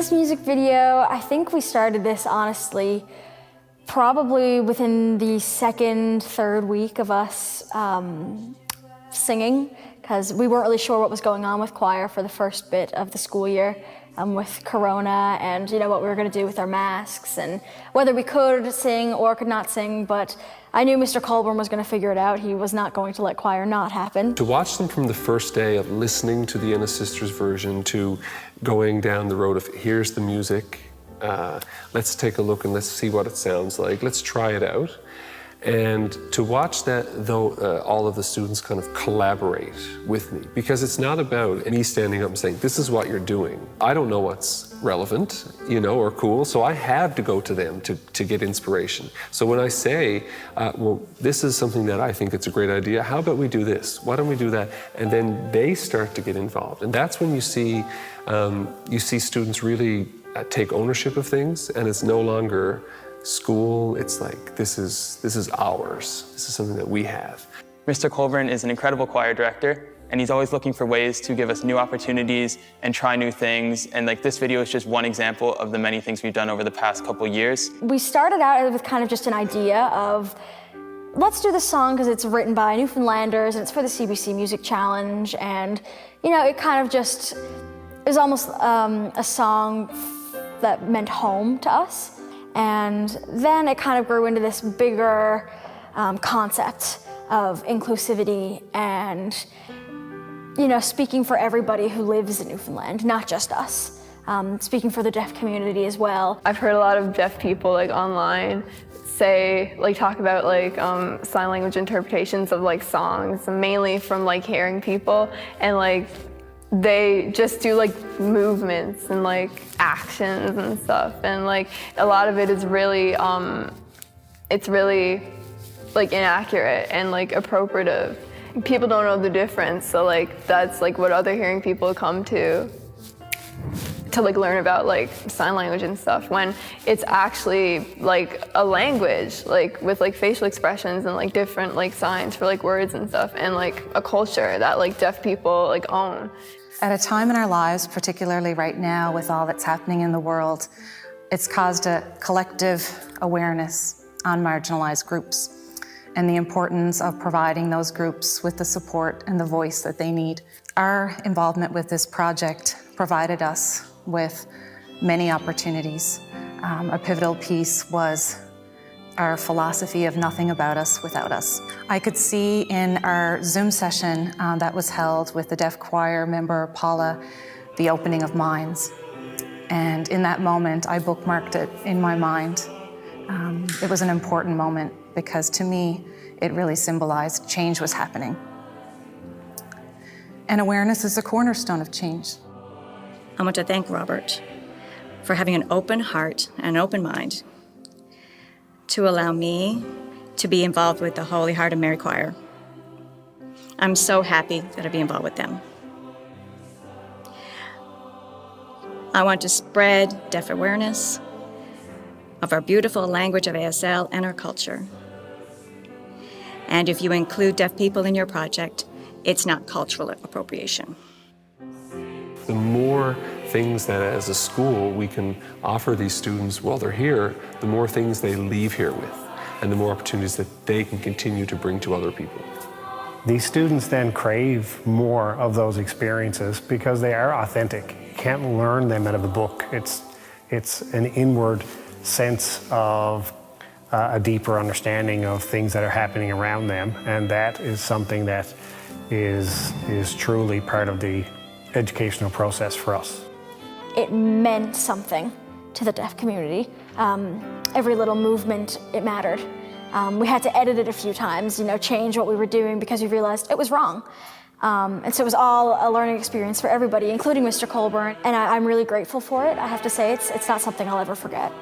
This music video, I think we started this honestly probably within the second, third week of us singing, because we weren't really sure what was going on with choir for the first bit of the school year with Corona and what we were going to do with our masks and whether we could sing or could not sing, but I knew Mr. Colburn was going to figure it out. He was not going to let choir not happen. To watch them from the first day of listening to the Enna Sisters version to going down the road of here's the music, let's take a look and let's see what it sounds like, let's try it out. And to watch that, though, all of the students kind of collaborate with me, because it's not about me standing up and saying, this is what you're doing. I don't know what's relevant, or cool, so I have to go to them to get inspiration. So when I say, well, this is something that I think it's a great idea, how about we do this? Why don't we do that? And then they start to get involved. And that's when you see students really take ownership of things, and it's no longer school, it's like, this is ours. This is something that we have. Mr. Colburn is an incredible choir director, and he's always looking for ways to give us new opportunities and try new things. And this video is just one example of the many things we've done over the past couple years. We started out with kind of just an idea of, let's do this song because it's written by Newfoundlanders and it's for the CBC Music Challenge. And, it kind of just, it was almost a song that meant home to us. And then it kind of grew into this bigger concept of inclusivity and, speaking for everybody who lives in Newfoundland, not just us, speaking for the deaf community as well. I've heard a lot of deaf people online talk about sign language interpretations of songs, mainly from hearing people, and they just do movements and actions and stuff, and a lot of it is really it's really inaccurate and appropriative. People don't know the difference, so that's what other hearing people come to learn about sign language and stuff, when it's actually a language with facial expressions and different signs for words and stuff, and a culture that deaf people own. At a time in our lives, particularly right now with all that's happening in the world, it's caused a collective awareness on marginalized groups and the importance of providing those groups with the support and the voice that they need. Our involvement with this project provided us with many opportunities. A pivotal piece was our philosophy of nothing about us without us. I could see in our Zoom session that was held with the deaf choir member Paula, the opening of minds. And in that moment, I bookmarked it in my mind. It was an important moment because to me, it really symbolized change was happening. And awareness is a cornerstone of change. I want to thank Robert for having an open heart and an open mind to allow me to be involved with the Holy Heart of Mary Choir. I'm so happy that I'll be involved with them. I want to spread deaf awareness of our beautiful language of ASL and our culture. And if you include deaf people in your project, it's not cultural appropriation. The more things that as a school we can offer these students while they're here, the more things they leave here with, and the more opportunities that they can continue to bring to other people. These students then crave more of those experiences because they are authentic. You can't learn them out of a book. It's an inward sense of a deeper understanding of things that are happening around them, and that is something that is truly part of the educational process for us. It meant something to the deaf community. Every little movement, it mattered. We had to edit it a few times, change what we were doing because we realized it was wrong. And so it was all a learning experience for everybody, including Mr. Colburn, and I'm really grateful for it. I have to say, it's not something I'll ever forget.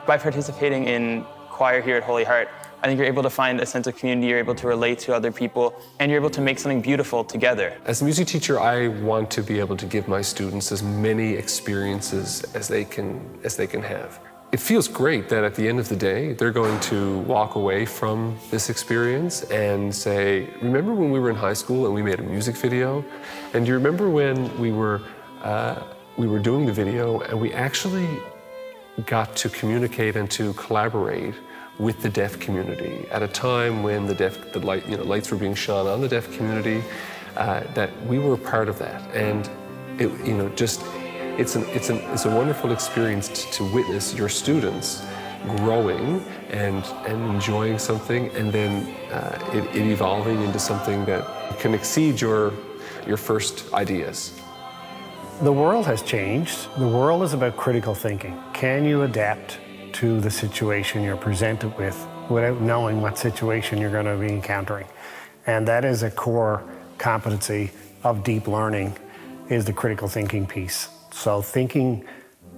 By participating in choir here at Holy Heart, I think you're able to find a sense of community, you're able to relate to other people, and you're able to make something beautiful together. As a music teacher, I want to be able to give my students as many experiences as they can have. It feels great that at the end of the day, they're going to walk away from this experience and say, remember when we were in high school and we made a music video? And do you remember when we were we were doing the video, and we actually got to communicate and to collaborate with the deaf community at a time when lights were being shone on the deaf community, that we were a part of that. And it's a wonderful experience to witness your students growing and enjoying something, and then it evolving into something that can exceed your first ideas. The world has changed. The world is about critical thinking. Can you adapt to the situation you're presented with without knowing what situation you're going to be encountering? And that is a core competency of deep learning, is the critical thinking piece. So thinking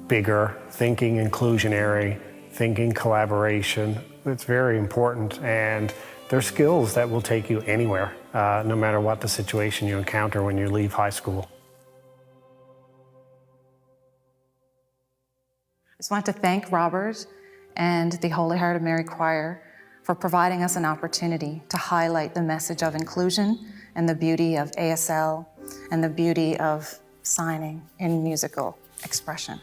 bigger, thinking inclusionary, thinking collaboration, it's very important, and they're skills that will take you anywhere, no matter what the situation you encounter when you leave high school. I just want to thank Robert and the Holy Heart of Mary Choir for providing us an opportunity to highlight the message of inclusion and the beauty of ASL and the beauty of signing in musical expression.